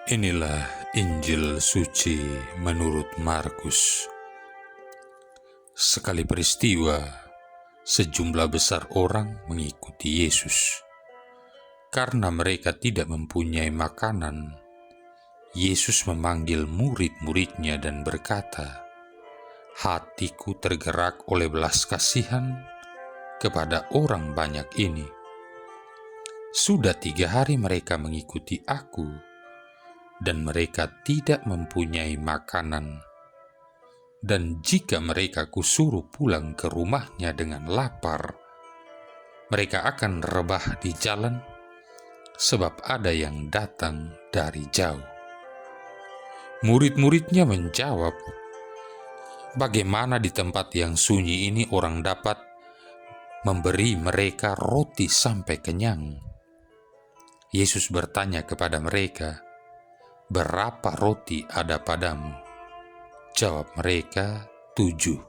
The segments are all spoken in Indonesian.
Inilah Injil suci menurut Markus. Sekali peristiwa, sejumlah besar orang mengikuti Yesus. Karena mereka tidak mempunyai makanan, Yesus memanggil murid-muridnya dan berkata, "Hatiku tergerak oleh belas kasihan kepada orang banyak ini. Sudah 3 hari mereka mengikuti Aku, dan mereka tidak mempunyai makanan. Dan jika mereka kusuruh pulang ke rumahnya dengan lapar, mereka akan rebah di jalan, sebab ada yang datang dari jauh." Murid-muridnya menjawab, "Bagaimana di tempat yang sunyi ini orang dapat memberi mereka roti sampai kenyang?" Yesus bertanya kepada mereka, "Berapa roti ada padamu?" Jawab mereka, 7.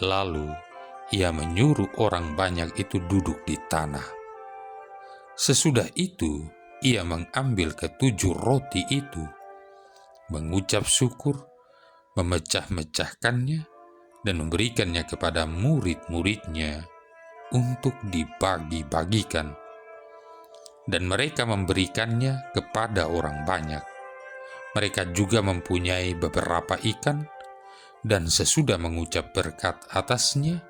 Lalu ia menyuruh orang banyak itu duduk di tanah. Sesudah itu ia mengambil ke-7 roti itu, mengucap syukur, memecah-mecahkannya, dan memberikannya kepada murid-muridnya untuk dibagi-bagikan. Dan mereka memberikannya kepada orang banyak. Mereka juga mempunyai beberapa ikan, dan sesudah mengucap berkat atasnya,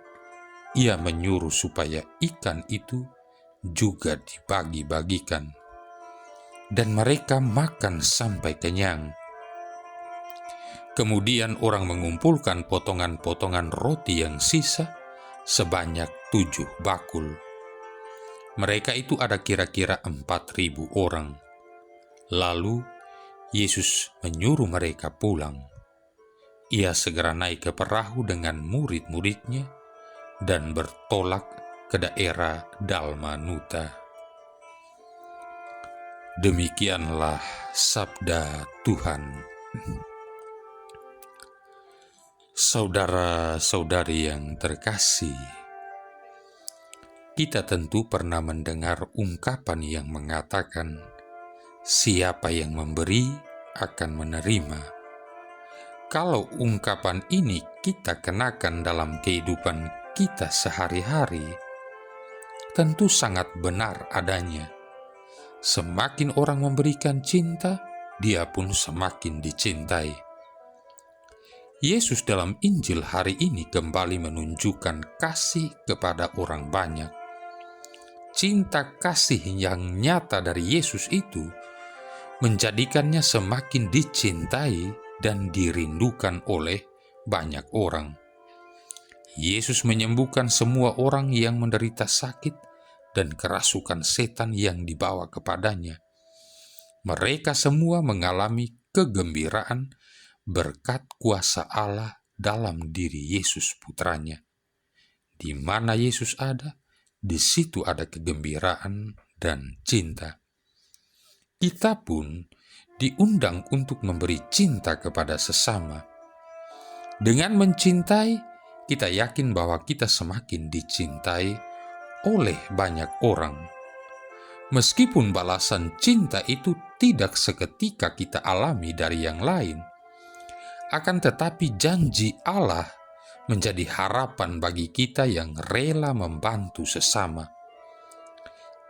ia menyuruh supaya ikan itu juga dibagi-bagikan. Dan mereka makan sampai kenyang. Kemudian orang mengumpulkan potongan-potongan roti yang sisa sebanyak 7 bakul. Mereka itu ada kira-kira 4.000 orang. Lalu Yesus menyuruh mereka pulang. Ia segera naik ke perahu dengan murid-muridnya dan bertolak ke daerah Dalmanuta. Demikianlah sabda Tuhan. Saudara-saudari yang terkasih, kita tentu pernah mendengar ungkapan yang mengatakan, "Siapa yang memberi akan menerima." Kalau ungkapan ini kita kenakan dalam kehidupan kita sehari-hari, tentu sangat benar adanya. Semakin orang memberikan cinta, dia pun semakin dicintai. Yesus dalam Injil hari ini kembali menunjukkan kasih kepada orang banyak. Cinta kasih yang nyata dari Yesus itu menjadikannya semakin dicintai dan dirindukan oleh banyak orang. Yesus menyembuhkan semua orang yang menderita sakit dan kerasukan setan yang dibawa kepadanya. Mereka semua mengalami kegembiraan berkat kuasa Allah dalam diri Yesus Putranya. Di mana Yesus ada, di situ ada kegembiraan dan cinta. Kita pun diundang untuk memberi cinta kepada sesama. Dengan mencintai, kita yakin bahwa kita semakin dicintai oleh banyak orang. Meskipun balasan cinta itu tidak seketika kita alami dari yang lain, akan tetapi janji Allah menjadi harapan bagi kita yang rela membantu sesama.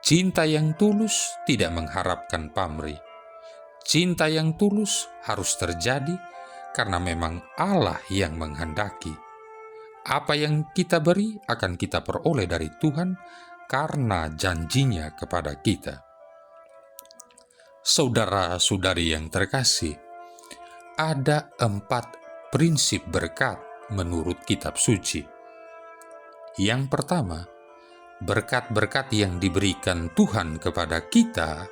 Cinta yang tulus tidak mengharapkan pamrih. Cinta yang tulus harus terjadi karena memang Allah yang menghendaki. Apa yang kita beri akan kita peroleh dari Tuhan karena janjinya kepada kita. Saudara-saudari yang terkasih, ada 4 prinsip berkat menurut kitab suci. Yang pertama, berkat-berkat yang diberikan Tuhan kepada kita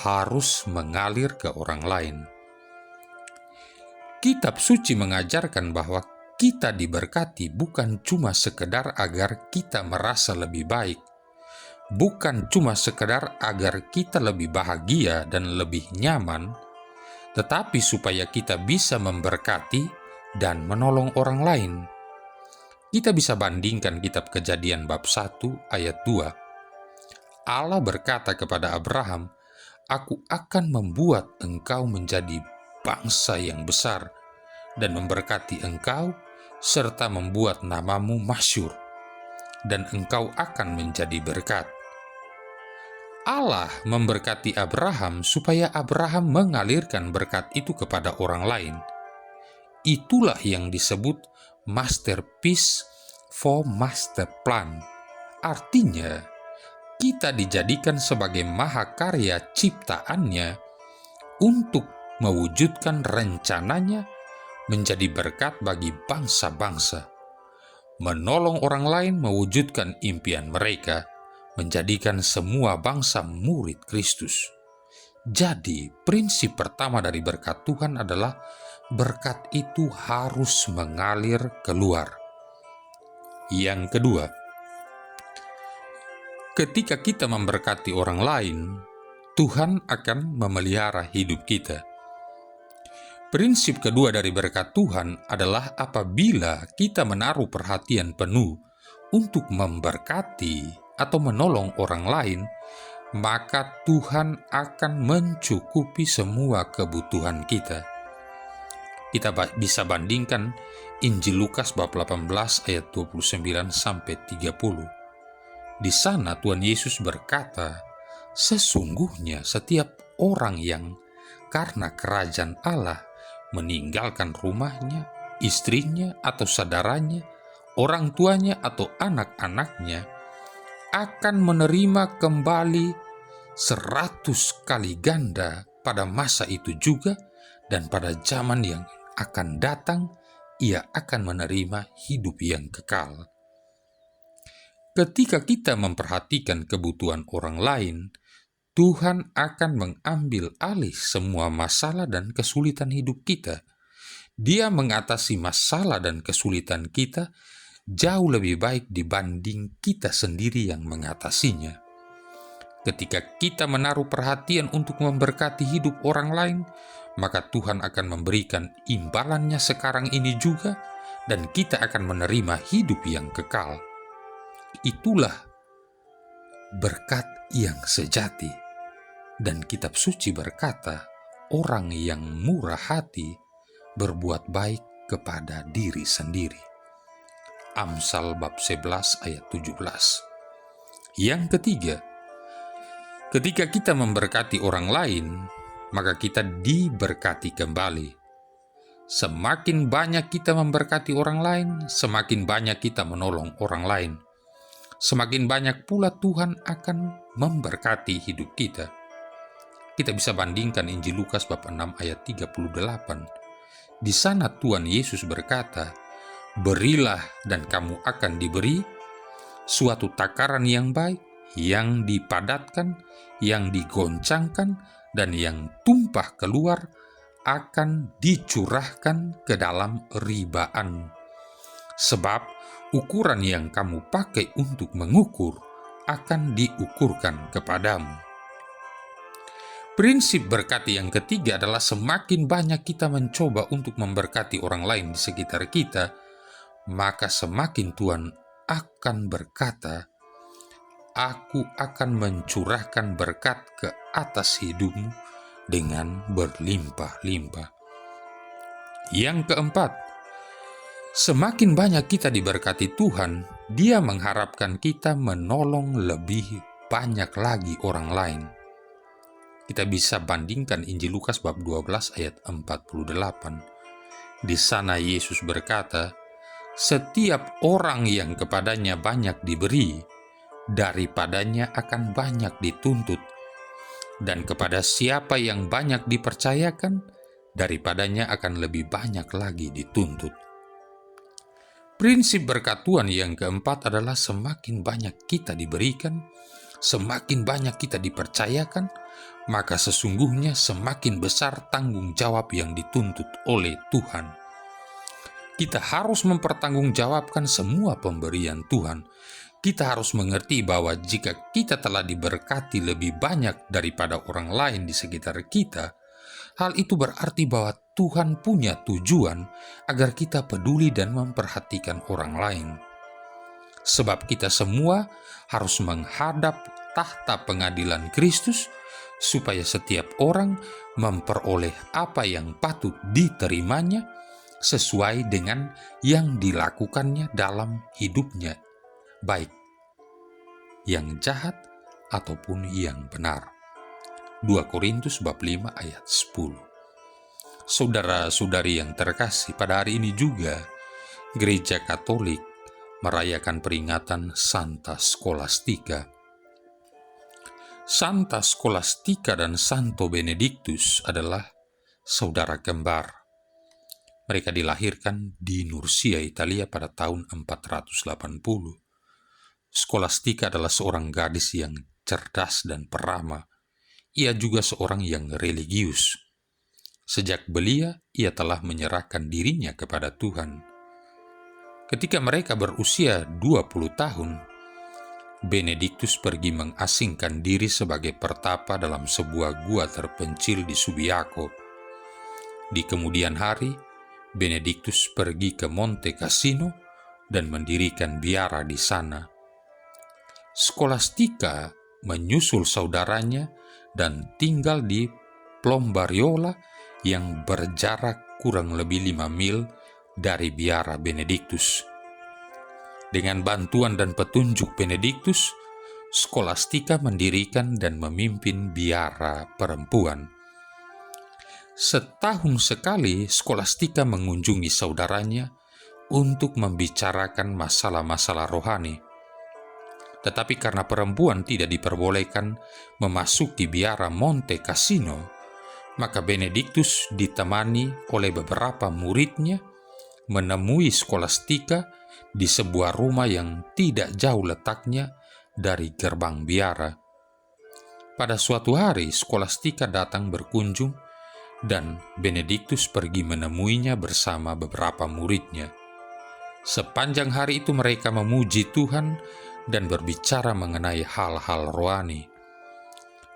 harus mengalir ke orang lain. Kitab suci mengajarkan bahwa kita diberkati bukan cuma sekedar agar kita merasa lebih baik, bukan cuma sekedar agar kita lebih bahagia dan lebih nyaman, tetapi supaya kita bisa memberkati dan menolong orang lain. Kita bisa bandingkan kitab Kejadian bab 1 ayat 2. Allah berkata kepada Abraham, Aku akan membuat engkau menjadi bangsa yang besar dan memberkati engkau serta membuat namamu masyhur, dan engkau akan menjadi berkat. Allah memberkati Abraham supaya Abraham mengalirkan berkat itu kepada orang lain. Itulah yang disebut masterpiece for master plan. Artinya, kita dijadikan sebagai mahakarya ciptaannya untuk mewujudkan rencananya menjadi berkat bagi bangsa-bangsa, menolong orang lain mewujudkan impian mereka, menjadikan semua bangsa murid Kristus. Jadi, prinsip pertama dari berkat Tuhan adalah berkat itu harus mengalir keluar. Yang kedua, ketika kita memberkati orang lain, Tuhan akan memelihara hidup kita. Prinsip kedua dari berkat Tuhan adalah apabila kita menaruh perhatian penuh untuk memberkati atau menolong orang lain, maka Tuhan akan mencukupi semua kebutuhan kita. Kita bisa bandingkan Injil Lukas bab 18 ayat 29-30. Di sana Tuhan Yesus berkata, sesungguhnya setiap orang yang karena kerajaan Allah meninggalkan rumahnya, istrinya atau saudaranya, orang tuanya atau anak-anaknya, akan menerima kembali 100 kali ganda pada masa itu juga, dan pada zaman yang akan datang ia akan menerima hidup yang kekal. Ketika kita memperhatikan kebutuhan orang lain, Tuhan akan mengambil alih semua masalah dan kesulitan hidup kita. Dia mengatasi masalah dan kesulitan kita jauh lebih baik dibanding kita sendiri yang mengatasinya. Ketika kita menaruh perhatian untuk memberkati hidup orang lain, maka Tuhan akan memberikan imbalannya sekarang ini juga, dan kita akan menerima hidup yang kekal. Itulah berkat yang sejati. Dan kitab suci berkata, orang yang murah hati berbuat baik kepada diri sendiri. Amsal bab 11 ayat 17. Yang ketiga, ketika kita memberkati orang lain, maka kita diberkati kembali. Semakin banyak kita memberkati orang lain, semakin banyak kita menolong orang lain. Semakin banyak pula Tuhan akan memberkati hidup kita. Kita bisa bandingkan Injil Lukas bab 6 ayat 38. Di sana Tuhan Yesus berkata, berilah dan kamu akan diberi, suatu takaran yang baik, yang dipadatkan, yang digoncangkan, dan yang tumpah keluar akan dicurahkan ke dalam ribaan. Sebab ukuran yang kamu pakai untuk mengukur akan diukurkan kepadamu. Prinsip berkat yang ketiga adalah semakin banyak kita mencoba untuk memberkati orang lain di sekitar kita, maka semakin Tuhan akan berkata, aku akan mencurahkan berkat ke atas hidupmu dengan berlimpah-limpah. Yang keempat, semakin banyak kita diberkati Tuhan, Dia mengharapkan kita menolong lebih banyak lagi orang lain. Kita bisa bandingkan Injil Lukas bab 12 ayat 48. Di sana Yesus berkata, setiap orang yang kepadanya banyak diberi, daripadanya akan banyak dituntut. Dan kepada siapa yang banyak dipercayakan, daripadanya akan lebih banyak lagi dituntut. Prinsip berkat Tuhan yang keempat adalah semakin banyak kita diberikan, semakin banyak kita dipercayakan, maka sesungguhnya semakin besar tanggung jawab yang dituntut oleh Tuhan. Kita harus mempertanggungjawabkan semua pemberian Tuhan. Kita harus mengerti bahwa jika kita telah diberkati lebih banyak daripada orang lain di sekitar kita, hal itu berarti bahwa Tuhan punya tujuan agar kita peduli dan memperhatikan orang lain. Sebab kita semua harus menghadap tahta pengadilan Kristus, supaya setiap orang memperoleh apa yang patut diterimanya sesuai dengan yang dilakukannya dalam hidupnya, baik yang jahat ataupun yang benar. 2 Korintus bab 5 ayat 10. Saudara-saudari yang terkasih, pada hari ini juga Gereja Katolik merayakan peringatan Santa Scholastica. Santa Scholastica dan Santo Benedictus adalah saudara kembar. Mereka dilahirkan di Nursia, Italia pada tahun 480. Scholastica adalah seorang gadis yang cerdas dan peramah. Ia juga seorang yang religius. Sejak belia, ia telah menyerahkan dirinya kepada Tuhan. Ketika mereka berusia 20 tahun, Benedictus pergi mengasingkan diri sebagai pertapa dalam sebuah gua terpencil di Subiaco. Di kemudian hari, Benedictus pergi ke Monte Cassino dan mendirikan biara di sana. Scholastica menyusul saudaranya dan tinggal di Plombariola yang berjarak kurang lebih 5 mil dari biara Benedictus. Dengan bantuan dan petunjuk Benedictus, Scholastica mendirikan dan memimpin biara perempuan. Setahun sekali Scholastica mengunjungi saudaranya untuk membicarakan masalah-masalah rohani. Tetapi karena perempuan tidak diperbolehkan memasuki biara Monte Cassino, maka Benedictus ditemani oleh beberapa muridnya menemui Scholastica di sebuah rumah yang tidak jauh letaknya dari gerbang biara. Pada suatu hari, Scholastica datang berkunjung dan Benedictus pergi menemuinya bersama beberapa muridnya. Sepanjang hari itu mereka memuji Tuhan dan berbicara mengenai hal-hal rohani.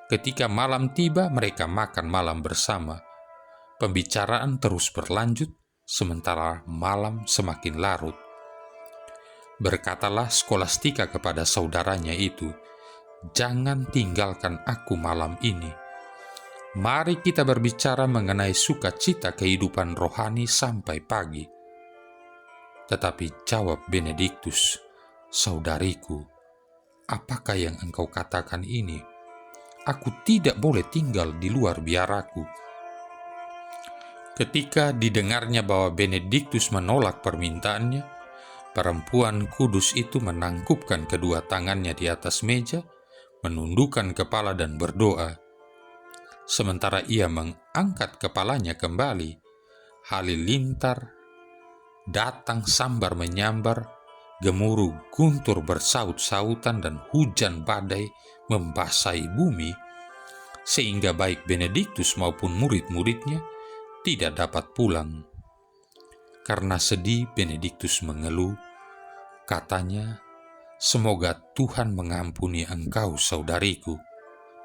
Ketika malam tiba, mereka makan malam bersama. Pembicaraan terus berlanjut, sementara malam semakin larut. Berkatalah Scholastica kepada saudaranya itu, "Jangan tinggalkan aku malam ini. Mari kita berbicara mengenai sukacita kehidupan rohani sampai pagi." Tetapi jawab Benedictus, "Saudariku, apakah yang engkau katakan ini? Aku tidak boleh tinggal di luar biaraku." Ketika didengarnya bahwa Benedictus menolak permintaannya, perempuan kudus itu menangkupkan kedua tangannya di atas meja, menundukkan kepala dan berdoa. Sementara ia mengangkat kepalanya kembali, halilintar datang sambar menyambar, gemuruh guntur bersaut-sautan dan hujan badai membasahi bumi, sehingga baik Benedictus maupun murid-muridnya tidak dapat pulang. Karena sedih, Benedictus mengeluh. Katanya, "Semoga Tuhan mengampuni engkau, saudariku.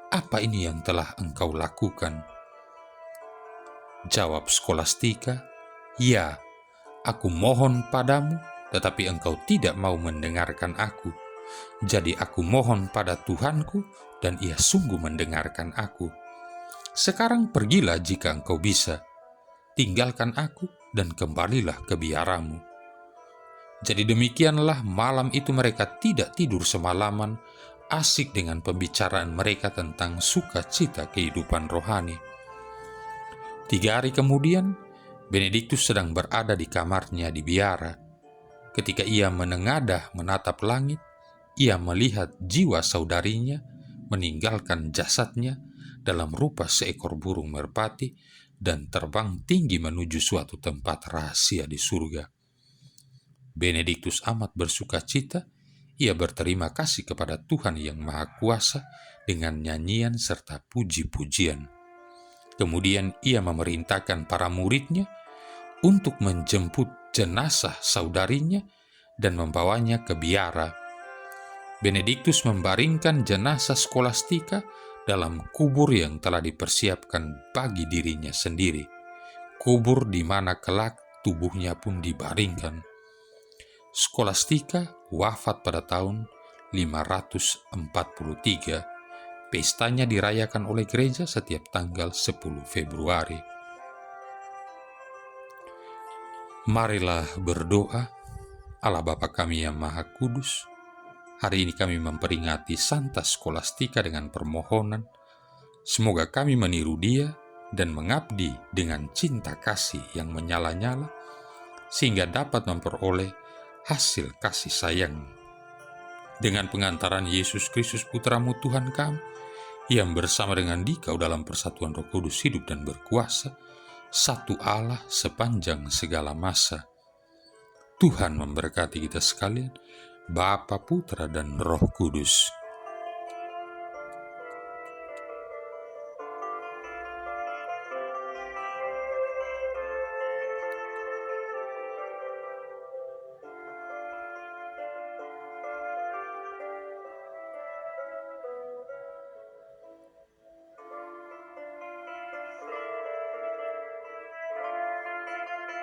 Apa ini yang telah engkau lakukan?" Jawab Scholastica, "Ya, aku mohon padamu, tetapi engkau tidak mau mendengarkan aku. Jadi aku mohon pada Tuhanku, dan ia sungguh mendengarkan aku. Sekarang pergilah jika engkau bisa. Tinggalkan aku dan kembalilah ke biaramu." Jadi demikianlah malam itu mereka tidak tidur semalaman, asik dengan pembicaraan mereka tentang sukacita kehidupan rohani. 3 hari kemudian, Benedictus sedang berada di kamarnya di biara. Ketika ia menengadah menatap langit, ia melihat jiwa saudarinya meninggalkan jasadnya dalam rupa seekor burung merpati dan terbang tinggi menuju suatu tempat rahasia di surga. Benedictus amat bersuka cita. Ia berterima kasih kepada Tuhan yang Maha Kuasa dengan nyanyian serta puji-pujian. Kemudian ia memerintahkan para muridnya untuk menjemput jenazah saudarinya dan membawanya ke biara. Benedictus membaringkan jenazah Scholastica dalam kubur yang telah dipersiapkan bagi dirinya sendiri, kubur di mana kelak tubuhnya pun dibaringkan. Scholastica wafat pada tahun 543 pestanya dirayakan oleh gereja setiap tanggal 10 Februari. Marilah berdoa. Allah Bapa kami yang Maha Kudus, hari ini kami memperingati Santa Skolastika dengan permohonan, semoga kami meniru dia dan mengabdi dengan cinta kasih yang menyala-nyala, sehingga dapat memperoleh hasil kasih sayang. Dengan pengantaran Yesus Kristus Putramu Tuhan kami, yang bersama dengan Dikau dalam persatuan Roh Kudus hidup dan berkuasa, satu Allah sepanjang segala masa. Tuhan memberkati kita sekalian, Bapa, Putra, dan Roh Kudus.